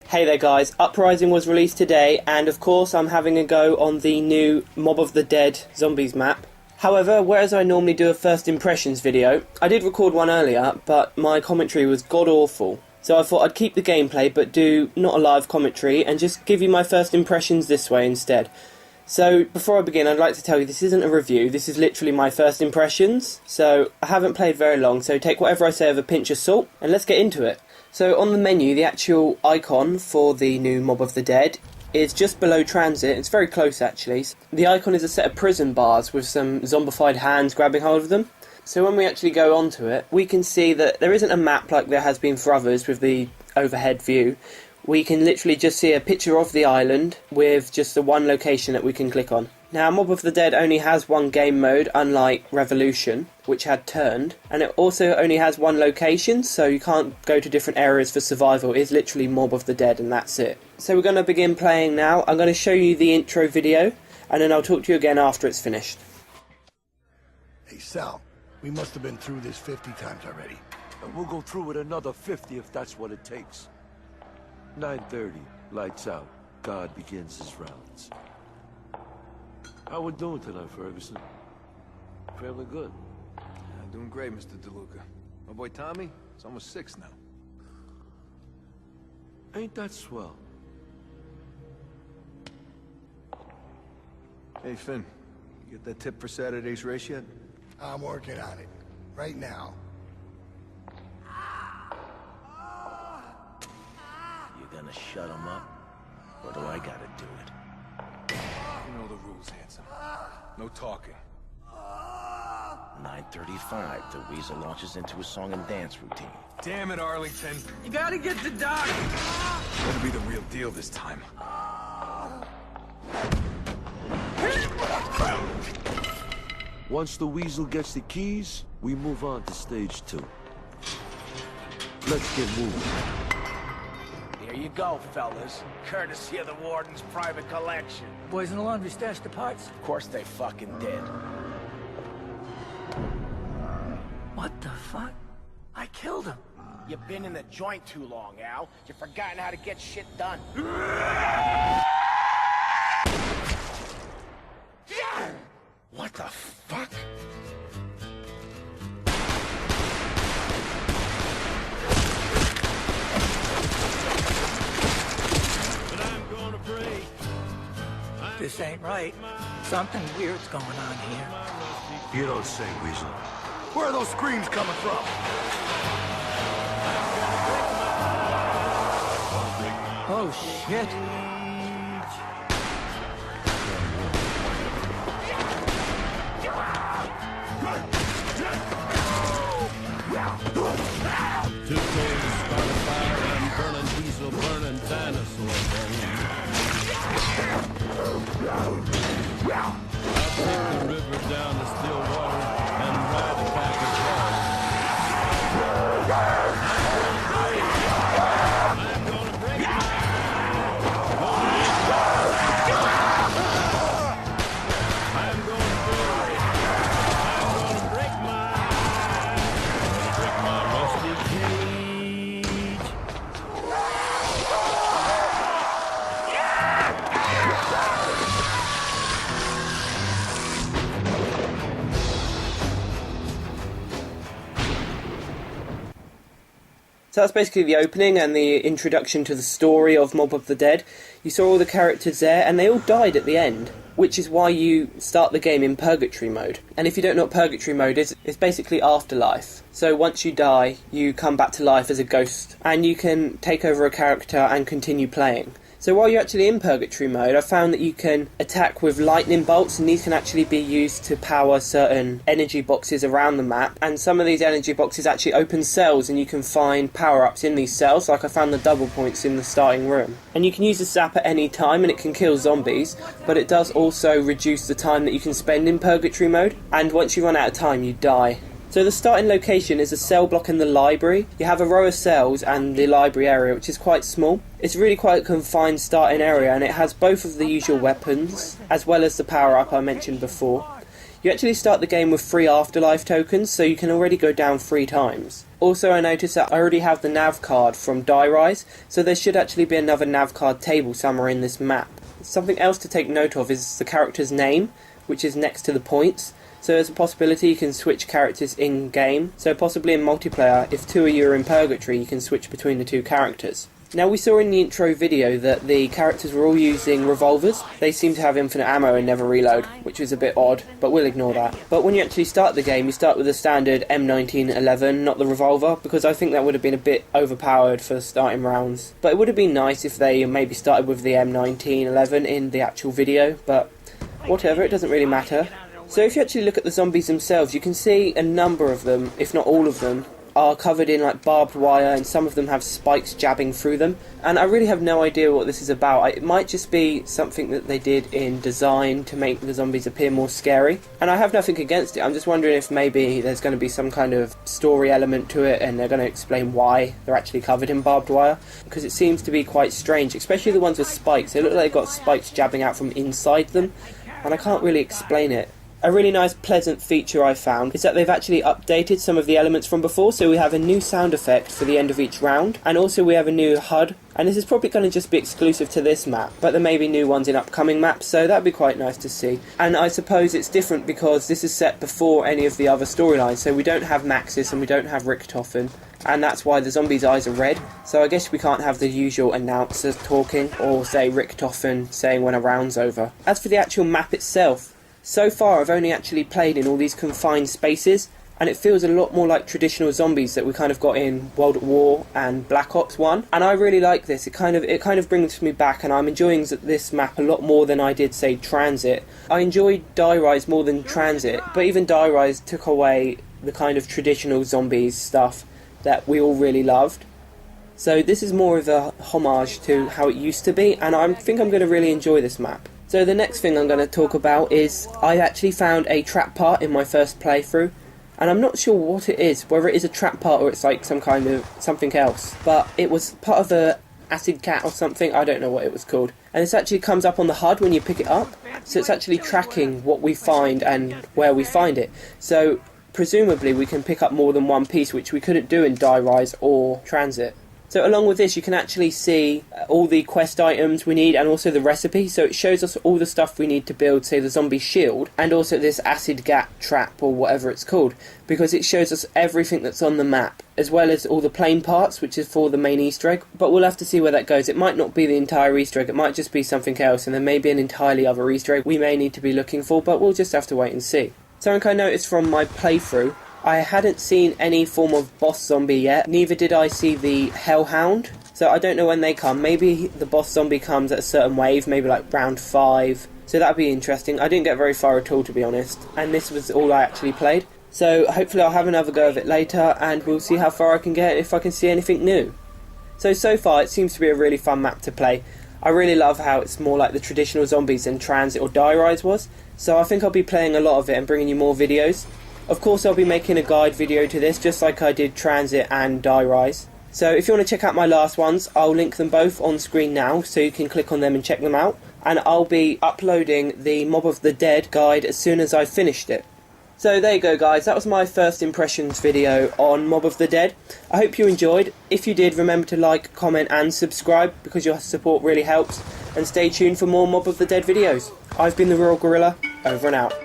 Hey there guys, Uprising was released today, and of course I'm having a go on the new Mob of the Dead Zombies map. However, whereas I normally do a first impressions video, I did record one earlier, but my commentary was god awful. So I thought I'd keep the gameplay but do not a live commentary and just give you my first impressions this way instead. So before I begin, I'd like to tell you this isn't a review, this is literally my first impressions. So I haven't played very long, so take whatever I say with a pinch of salt and let's get into it. So on the menu, the actual icon for the new Mob of the Dead is just below transit. It's very close actually. The icon is a set of prison bars with some zombified hands grabbing hold of them. So when we actually go onto it, we can see that there isn't a map like there has been for others with the overhead view. We can literally just see a picture of the island with just the one location that we can click on. Now, Mob of the Dead only has one game mode, unlike Revolution, which had turned, and it also only has one location, so you can't go to different areas for survival. It's literally Mob of the Dead and that's it. So we're going to begin playing now. I'm going to show you the intro video, and then I'll talk to you again after it's finished. Hey Sal, we must have been through this 50 times already. And we'll go through it another 50 if that's what it takes. 9:30, lights out. God begins his rounds. How we doing tonight, Ferguson? Family good? Yeah, doing great, Mr. DeLuca. My boy Tommy, it's almost 6 now. Ain't that swell? Hey, Finn, you get that tip for Saturday's race yet? I'm working on it. Right now. You gonna shut him up? Or do I gotta do it? You know the rules, handsome. No talking. 9:35, the Weasel launches into a song and dance routine. Damn it, Arlington. You gotta get the doc! Better be the real deal this time. Once the Weasel gets the keys, we move on to stage 2. Let's get moving. Here you go, fellas. Courtesy of the Warden's private collection. Boys in the laundry stashed the parts. Of course they fucking did. What the fuck? I killed him. You've been in the joint too long, Al. You've forgotten how to get shit done. What the fuck? This ain't right. Something weird's going on here. You don't say, Weasel. Where are those screams coming from? Oh, shit. Two coals start a fire and burning diesel, burning dinosaur bones. I'll take the river down to still water and ride a pack of cars. I'm gonna break my... I'm gonna break my rusty cage. So that's basically the opening and the introduction to the story of Mob of the Dead. You saw all the characters there, and they all died at the end, which is why you start the game in Purgatory mode. And if you don't know what Purgatory mode is, it's basically afterlife. So once you die, you come back to life as a ghost, and you can take over a character and continue playing. So while you're actually in Purgatory mode, I found that you can attack with lightning bolts, and these can actually be used to power certain energy boxes around the map. And some of these energy boxes actually open cells, and you can find power-ups in these cells, like I found the double points in the starting room. And you can use the zap at any time, and it can kill zombies, but it does also reduce the time that you can spend in Purgatory mode, and once you run out of time, you die. So the starting location is a cell block in the library. You have a row of cells and the library area, which is quite small. It's really quite a confined starting area, and it has both of the usual weapons as well as the power up I mentioned before. You actually start the game with 3 afterlife tokens, so you can already go down 3 times. Also, I noticed that I already have the nav card from Die Rise, so there should actually be another nav card table somewhere in this map. Something else to take note of is the character's name, which is next to the points. So there's a possibility you can switch characters in-game. So possibly in multiplayer, if two of you are in Purgatory, you can switch between the two characters. Now, we saw in the intro video that the characters were all using revolvers. They seem to have infinite ammo and never reload, which is a bit odd, but we'll ignore that. But when you actually start the game, you start with the standard M1911, not the revolver, because I think that would have been a bit overpowered for the starting rounds. But it would have been nice if they maybe started with the M1911 in the actual video, but whatever, it doesn't really matter. So if you actually look at the zombies themselves, you can see a number of them, if not all of them, are covered in like barbed wire, and some of them have spikes jabbing through them, and I really have no idea what this is about. It might just be something that they did in design to make the zombies appear more scary, and I have nothing against it. I'm just wondering if maybe there's going to be some kind of story element to it and they're going to explain why they're actually covered in barbed wire, because it seems to be quite strange, especially the ones with spikes. They look like they've got spikes jabbing out from inside them, and I can't really explain it. A really nice, pleasant feature I found is that they've actually updated some of the elements from before, so we have a new sound effect for the end of each round, and also we have a new HUD, and this is probably going to just be exclusive to this map, but there may be new ones in upcoming maps, so that'd be quite nice to see. And I suppose it's different because this is set before any of the other storylines, so we don't have Maxis and we don't have Richtofen, and that's why the zombies' eyes are red, so I guess we can't have the usual announcers talking, or say Richtofen saying when a round's over. As for the actual map itself, so far I've only actually played in all these confined spaces, and it feels a lot more like traditional zombies that we kind of got in World at War and Black Ops 1, and I really like this. It kind of brings me back, and I'm enjoying this map a lot more than I did, say, Transit. I enjoyed Die Rise more than Transit, but even Die Rise took away the kind of traditional zombies stuff that we all really loved. So this is more of a homage to how it used to be, and I think I'm going to really enjoy this map. So the next thing I'm going to talk about is I actually found a trap part in my first playthrough, and I'm not sure what it is, whether it is a trap part or it's like some kind of something else, but it was part of a acid cat or something, I don't know what it was called, and this actually comes up on the HUD when you pick it up, so it's actually tracking what we find and where we find it. So presumably we can pick up more than one piece, which we couldn't do in Die Rise or Transit. So along with this, you can actually see all the quest items we need and also the recipe. So it shows us all the stuff we need to build, say, the zombie shield, and also this acid gat trap or whatever it's called, because it shows us everything that's on the map, as well as all the plane parts, which is for the main Easter egg. But we'll have to see where that goes. It might not be the entire Easter egg, it might just be something else, and there may be an entirely other Easter egg we may need to be looking for, but we'll just have to wait and see. Something I noticed from my playthrough, I hadn't seen any form of boss zombie yet, neither did I see the Hellhound, so I don't know when they come. Maybe the boss zombie comes at a certain wave, maybe like round 5, so that'd be interesting. I didn't get very far at all, to be honest, and this was all I actually played, so hopefully I'll have another go of it later, and we'll see how far I can get, if I can see anything new. So far it seems to be a really fun map to play. I really love how it's more like the traditional zombies than Transit or Die Rise was, so I think I'll be playing a lot of it and bringing you more videos. Of course, I'll be making a guide video to this, just like I did Transit and Die Rise. So if you want to check out my last ones, I'll link them both on screen now, so you can click on them and check them out. And I'll be uploading the Mob of the Dead guide as soon as I've finished it. So there you go, guys, that was my first impressions video on Mob of the Dead. I hope you enjoyed. If you did, remember to like, comment and subscribe, because your support really helps. And stay tuned for more Mob of the Dead videos. I've been TheRoyalGorilla, over and out.